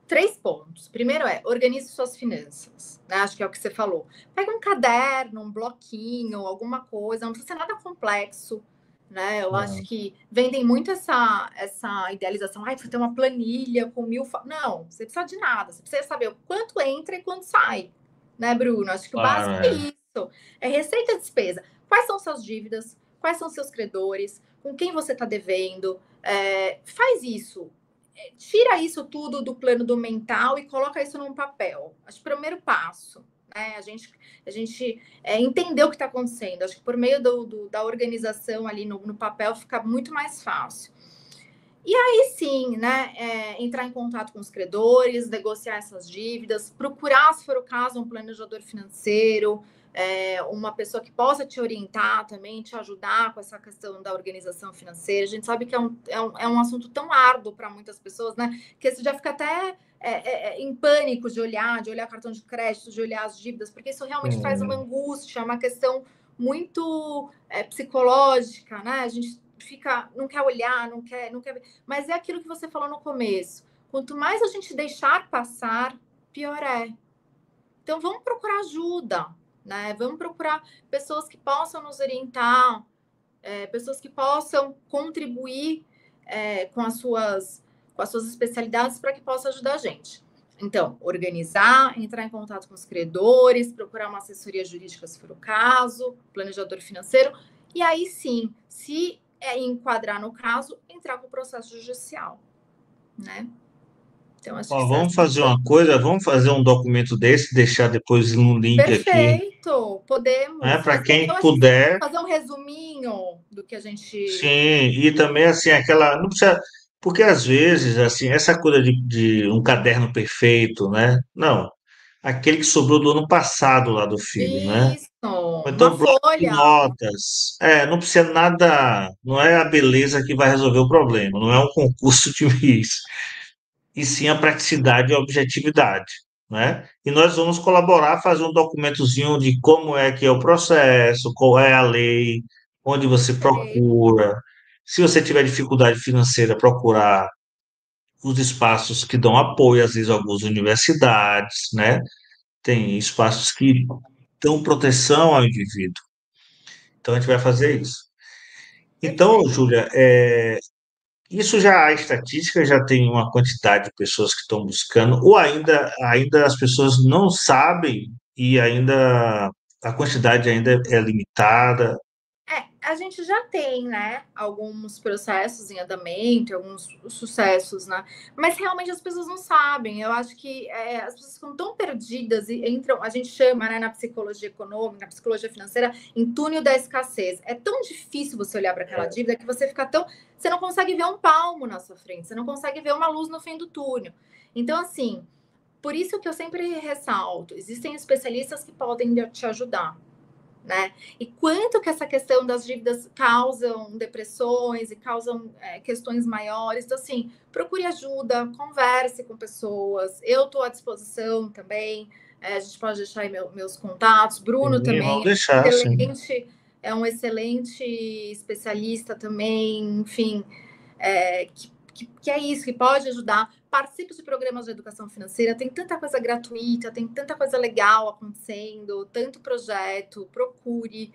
3 pontos. Primeiro organize suas finanças, né? Acho que é o que você falou. Pega um caderno, um bloquinho, alguma coisa, não precisa ser nada complexo, né? Eu acho Hum. que vendem muito essa idealização. Ai, precisa ter uma planilha com Não, você precisa de nada. Você precisa saber o quanto entra e quanto sai, né, Bruno? Acho que o Claro, básico é isso. É receita e despesa. Quais são suas dívidas? Quais são seus credores? Com quem você está devendo? Faz isso, tira isso tudo do plano do mental e coloca isso num papel. Acho que o primeiro passo, né? A gente entender o que está acontecendo. Acho que por meio da organização ali no papel fica muito mais fácil. E aí sim, né? Entrar em contato com os credores, negociar essas dívidas, procurar, se for o caso, um planejador financeiro, uma pessoa que possa te orientar também, te ajudar com essa questão da organização financeira. A gente sabe que é um assunto tão árduo para muitas pessoas, né? Que você já fica até em pânico de olhar cartão de crédito, de olhar as dívidas, porque isso realmente traz uma angústia, uma questão muito psicológica, né? A gente fica, não quer olhar, não quer ver. Mas é aquilo que você falou no começo. Quanto mais a gente deixar passar, pior é. Então, vamos procurar ajuda, né? Vamos procurar pessoas que possam nos orientar, pessoas que possam contribuir com as suas especialidades para que possam ajudar a gente. Então, organizar, entrar em contato com os credores, procurar uma assessoria jurídica, se for o caso, planejador financeiro, e aí sim, se enquadrar no caso, entrar com o processo judicial, né? Então, acho que Ó, isso é vamos fazer uma coisa, vamos fazer um documento desse, deixar depois no link aqui, perfeito, né? podemos Para fazer. quem Eu acho que você puder, fazer um resuminho do que a sim, gente. e também assim, aquela, não precisa, porque às vezes, assim, essa coisa de um caderno perfeito, né? Não, aquele que sobrou do ano passado lá do filho, né? Isso, Ou uma então, bloco de folha. notas. Não precisa nada, não é a beleza que vai resolver o problema, não é um concurso de Miss, e sim a praticidade e a objetividade, né? E nós vamos colaborar, fazer um documentozinho de como é que é o processo, qual é a lei, onde você procura. Se você tiver dificuldade financeira, procurar os espaços que dão apoio, às vezes algumas universidades, né? Tem espaços que dão proteção ao indivíduo. Então a gente vai fazer isso. Então, Perfeito. Júlia, isso já a estatística já tem uma quantidade de pessoas que estão buscando, ou ainda as pessoas não sabem e ainda a quantidade ainda é limitada. A gente já tem, né, alguns processos em andamento, alguns sucessos, né? Mas realmente as pessoas não sabem. Eu acho que as pessoas ficam tão perdidas e entram, a gente chama, né, na psicologia econômica, na psicologia financeira, em túnel da escassez. É tão difícil você olhar para aquela dívida que você fica tão. Você não consegue ver um palmo na sua frente, você não consegue ver uma luz no fim do túnel. Então, assim, por isso que eu sempre ressalto: existem especialistas que podem te ajudar, né? E quanto que essa questão das dívidas causam depressões e causam questões maiores. Então, assim, procure ajuda, converse com pessoas. Eu estou à disposição também. A gente pode deixar aí meus contatos. Bruno Sim, também vamos deixar, sim. é um excelente especialista também, enfim, que é isso, que pode ajudar. Participe de programas de educação financeira, tem tanta coisa gratuita, tem tanta coisa legal acontecendo, tanto projeto, procure.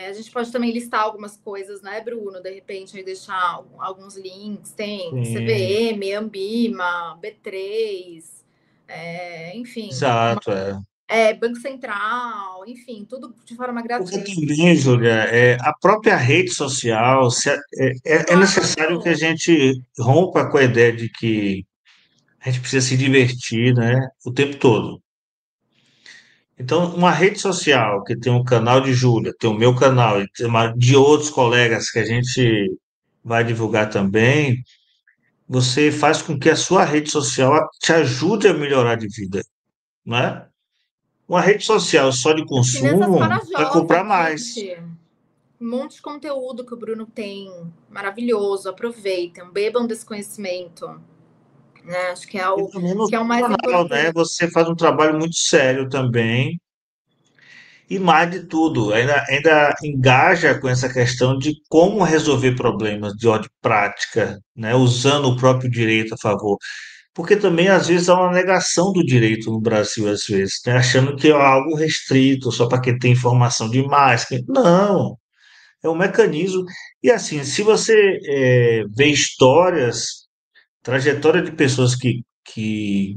A gente pode também listar algumas coisas, né, Bruno? De repente, aí deixar alguns links. Tem Sim, CVM, Ambima, B3, enfim, exato, é. Banco Central, enfim, tudo de forma Porque gratuita. também, Júlia, a própria rede social, é necessário que a Claro, gente rompa com a ideia de que a gente precisa se divertir, né, o tempo todo. Então, uma rede social que tem um canal de Júlia, tem o meu canal e tem de outros colegas que a gente vai divulgar também, você faz com que a sua rede social te ajude a melhorar de vida, né? Uma rede social só de Finanças consumo para vai comprar Jovens, mais. gente. Um monte de conteúdo que o Bruno tem, maravilhoso. Aproveitem, bebam desse conhecimento, né? Acho E também no que é o seu mais canal, né? importante. Você faz um trabalho muito sério também. E mais de tudo, ainda engaja com essa questão de como resolver problemas de ordem prática, né? Usando o próprio direito a favor. Porque também, às vezes, há uma negação do direito no Brasil, às vezes, né? Achando que é algo restrito, só para quem tem informação demais. Não, é um mecanismo. E assim, se você vê histórias, trajetória de pessoas que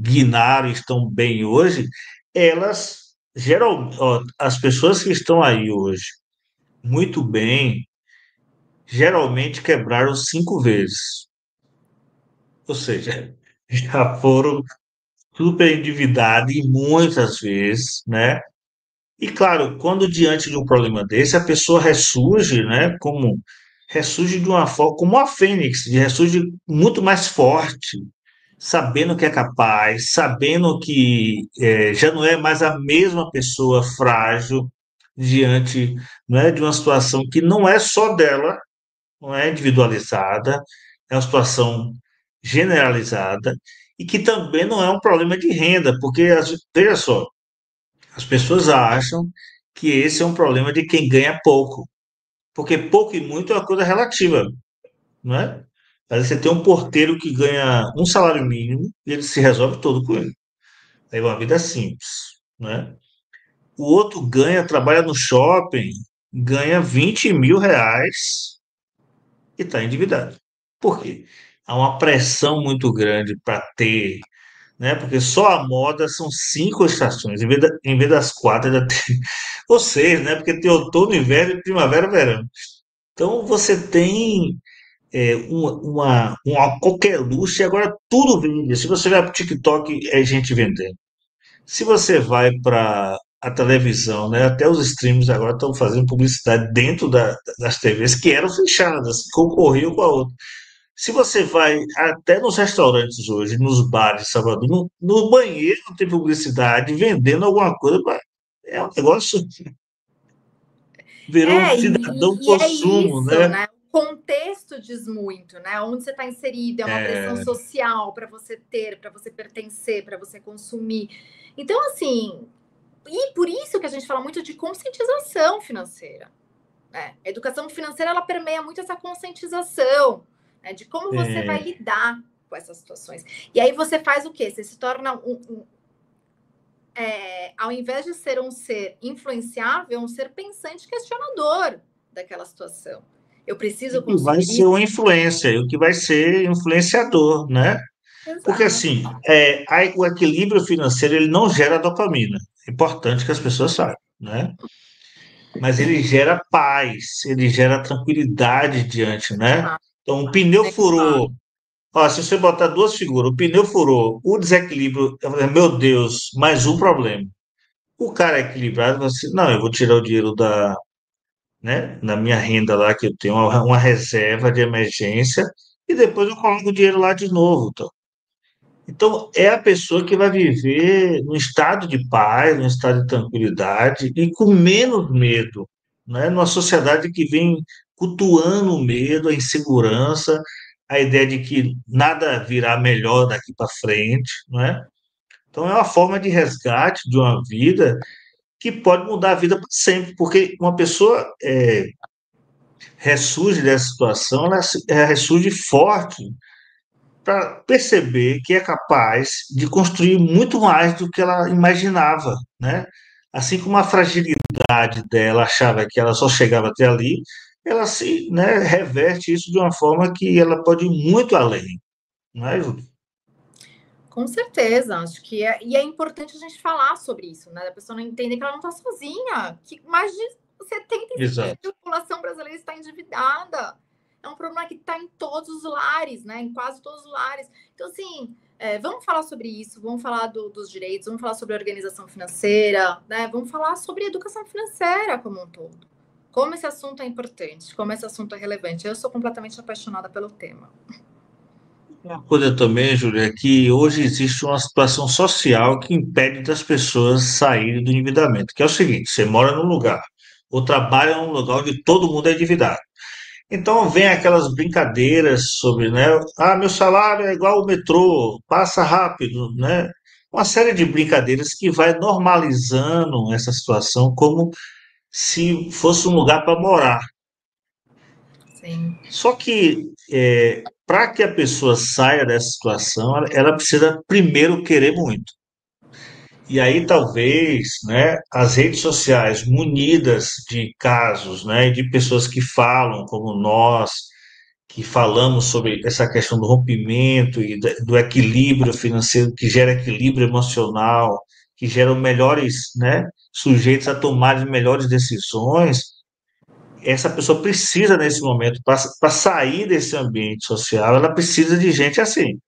guinaram e estão bem hoje, elas, as pessoas que estão aí hoje muito bem, geralmente quebraram 5 vezes. Ou seja, já foram super endividado e muitas vezes, né? E claro, quando diante de um problema desse, a pessoa ressurge, né? Ressurge de uma forma como a Fênix, ressurge muito mais forte, sabendo que é capaz, sabendo que já não é mais a mesma pessoa frágil diante, não é, de uma situação que não é só dela, não é individualizada, é uma situação generalizada e que também não é um problema de renda, porque veja só, as pessoas acham que esse é um problema de quem ganha pouco, porque pouco e muito é uma coisa relativa, não é? Aí você tem um porteiro que ganha um salário mínimo e ele se resolve todo com ele. Aí uma vida simples, né? O outro ganha, trabalha no shopping, ganha 20 mil reais e está endividado. Por quê? Há uma pressão muito grande para ter, né? Porque só a moda são 5 estações, em vez das 4, ainda tem, ou 6, né? Porque tem outono, inverno, primavera, verão. Então você tem uma qualquer luxo e agora tudo vende. Se você vai para o TikTok, é gente vendendo. Se você vai para a televisão, né, até os streams agora estão fazendo publicidade dentro das TVs que eram fechadas, concorriam com a outra. Se você vai até nos restaurantes hoje, nos bares, Salvador, no banheiro tem publicidade vendendo alguma coisa. É um negócio, virou um cidadão E é consumo, isso, né? né? O contexto diz muito, né? Onde você está inserido, é uma pressão É, social para você ter, para você pertencer, para você consumir. Então, assim, e por isso que a gente fala muito de conscientização financeira. Né? A educação financeira ela permeia muito essa conscientização, né? De como você vai é, lidar com essas situações. E aí você faz o quê? Você se torna ao invés de ser um ser influenciável, um ser pensante, questionador daquela situação. Eu e preciso que vai consumir ser isso? uma influência, e o que vai ser influenciador, né? Porque Exato. assim, o equilíbrio financeiro ele não gera dopamina. É importante que as pessoas saibam, né? Mas ele gera paz, ele gera tranquilidade diante, né? Exato. Então, o pneu Exato. furou. Ó, se você botar duas figuras, o pneu furou, o desequilíbrio, eu falei, meu Deus, mais um problema. O cara equilibrado, você, não, eu vou tirar o dinheiro na minha renda lá que eu tenho uma reserva de emergência e depois eu coloco o dinheiro lá de novo. Então, é a pessoa que vai viver num estado de paz, num estado de tranquilidade e com menos medo, né? Numa sociedade que vem cultuando o medo, a insegurança, a ideia de que nada virá melhor daqui para frente, né? Então, é uma forma de resgate de uma vida que pode mudar a vida para sempre, porque uma pessoa ressurge dessa situação, ela ressurge forte para perceber que é capaz de construir muito mais do que ela imaginava, né? Assim como a fragilidade dela achava que ela só chegava até ali, ela se, né, reverte isso de uma forma que ela pode ir muito além, não é, Júlio? Com certeza, acho que e é importante a gente falar sobre isso, né? A pessoa não entender que ela não está sozinha, que mais de 75% Exato. da população brasileira está endividada. É um problema que está em todos os lares, né? Em quase todos os lares. Então, assim, vamos falar sobre isso, vamos falar dos direitos, vamos falar sobre a organização financeira, né? Vamos falar sobre a educação financeira como um todo. Como esse assunto é importante, como esse assunto é relevante. Eu sou completamente apaixonada pelo tema. Uma coisa também, Júlia, é que hoje existe uma situação social que impede das pessoas saírem do endividamento, que é o seguinte, você mora num lugar, ou trabalha num lugar onde todo mundo é endividado. Então vem aquelas brincadeiras sobre, né? Ah, meu salário é igual o metrô, passa rápido, né? Uma série de brincadeiras que vai normalizando essa situação como se fosse um lugar para morar. Sim, Só que para que a pessoa saia dessa situação, ela precisa primeiro querer muito. E aí talvez, né, as redes sociais munidas de casos, né, de pessoas que falam como nós, que falamos sobre essa questão do rompimento e do equilíbrio financeiro, que gera equilíbrio emocional, que geram melhores, né, sujeitos a tomar melhores decisões, essa pessoa precisa, nesse momento, para sair desse ambiente social, ela precisa de gente assim,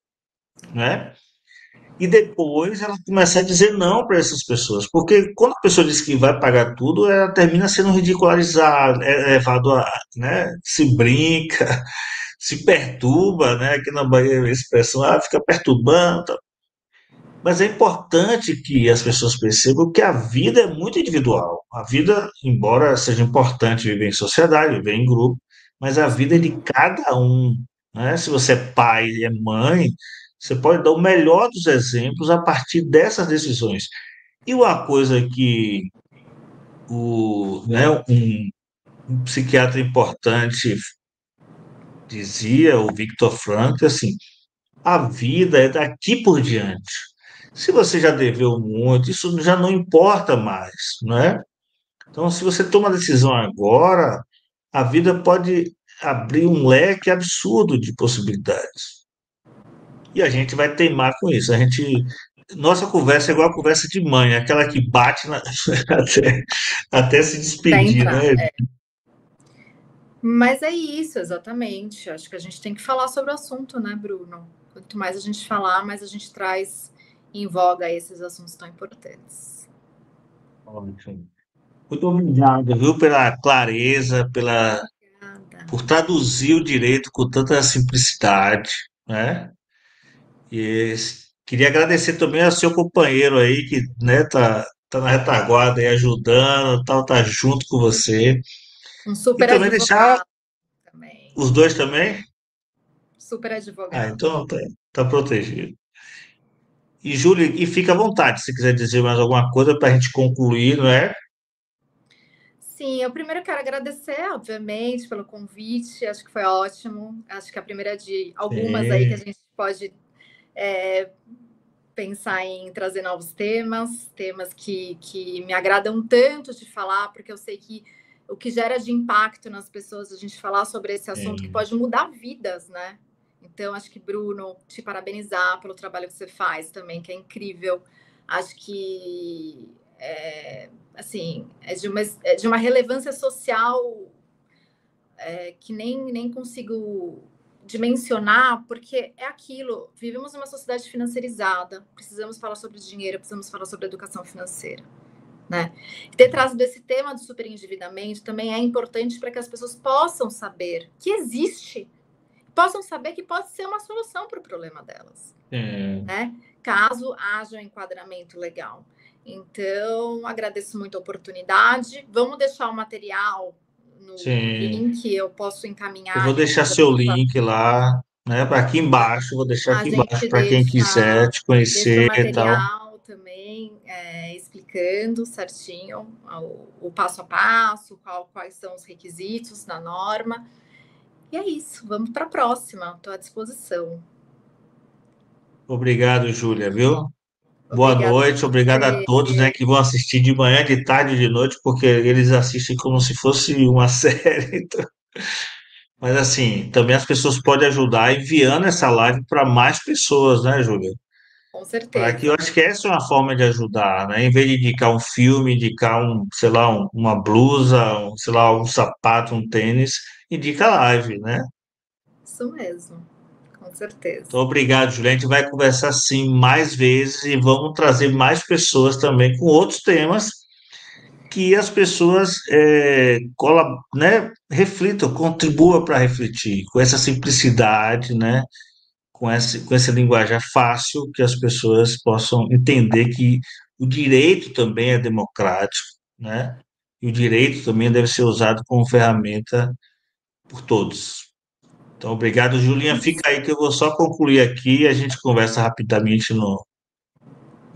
né? E depois ela começa a dizer não para essas pessoas, porque quando a pessoa diz que vai pagar tudo, ela termina sendo ridicularizada, é levado a, né, se brinca, se perturba, né? Aqui na Bahia a expressão, fica perturbando. Mas é importante que as pessoas percebam que a vida é muito individual. A vida, embora seja importante viver em sociedade, viver em grupo, mas a vida é de cada um, né? Se você é pai e é mãe, você pode dar o melhor dos exemplos a partir dessas decisões. E uma coisa que um psiquiatra importante dizia, o Viktor Frankl, assim, a vida é daqui por diante. Se você já deveu muito, isso já não importa mais, não é? Então, se você toma a decisão agora, a vida pode abrir um leque absurdo de possibilidades. E a gente vai teimar com isso. Nossa conversa é igual a conversa de mãe, aquela que bate até, até se Até despedir, entrar. né? Mas é isso, exatamente. Acho que a gente tem que falar sobre o assunto, né, Bruno? Quanto mais a gente falar, mais a gente traz em voga esses assuntos tão importantes. Ótimo. Muito obrigado, viu, pela clareza, Obrigada. por traduzir o direito com tanta simplicidade, né? E queria agradecer também ao seu companheiro aí, que, né, tá na retaguarda aí ajudando, tal, tá junto com você. Um E super também deixar advogado também. os dois também. Super Ah, advogado. então tá protegido. E, Júlio, e fica à vontade, se quiser dizer mais alguma coisa para a gente concluir, não é? Sim, eu primeiro quero agradecer, obviamente, pelo convite. Acho que foi ótimo. Acho que a primeira de algumas aí que a Sim, gente pode pensar em trazer novos temas que me agradam tanto de falar, porque eu sei que o que gera de impacto nas pessoas a gente falar sobre esse assunto que sim, pode mudar vidas, né? Então, acho que, Bruno, te parabenizar pelo trabalho que você faz também, que é incrível. Acho que, assim, é de uma relevância social que nem consigo dimensionar, porque é aquilo, vivemos numa sociedade financeirizada, precisamos falar sobre dinheiro, precisamos falar sobre educação financeira, né? Ter trazido esse tema do superendividamento também é importante para que as pessoas possam saber que existe, possam saber que pode ser uma solução para o problema delas, sim, né? Caso haja um enquadramento legal. Então, agradeço muito a oportunidade. Vamos deixar o material no sim. link, eu posso Eu encaminhar vou depois deixar da seu nossa. link lá, né? Para aqui embaixo, vou deixar A aqui embaixo gente para quem quiser te deixa o conhecer e tal. material também explicando certinho o passo a passo, quais são os requisitos na norma. E é isso, vamos para a próxima, estou à disposição. Obrigado, Júlia, viu? Boa Obrigada a noite, obrigado a você. todos, né, que vão assistir de manhã, de tarde, de noite, porque eles assistem como se fosse uma série. Mas assim, também as pessoas podem ajudar enviando essa live para mais pessoas, né, Júlia? Com Para que eu certeza. acho que essa é uma forma de ajudar, né? Em vez de indicar um filme, indicar sei lá, uma blusa, sei lá, um sapato, um tênis, indica a live, né? Isso mesmo, com Então, certeza. obrigado, Júlia. A gente vai conversar sim mais vezes e vamos trazer mais pessoas também com outros temas que as pessoas né, reflitam, contribuam para refletir com essa simplicidade, né? Com esse linguajar fácil, que as pessoas possam entender que o direito também é democrático, né? E o direito também deve ser usado como ferramenta por todos. Então, obrigado, Julinha. Isso. Fica aí que eu vou só concluir aqui e a gente conversa rapidamente no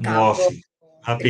Tá off. bom.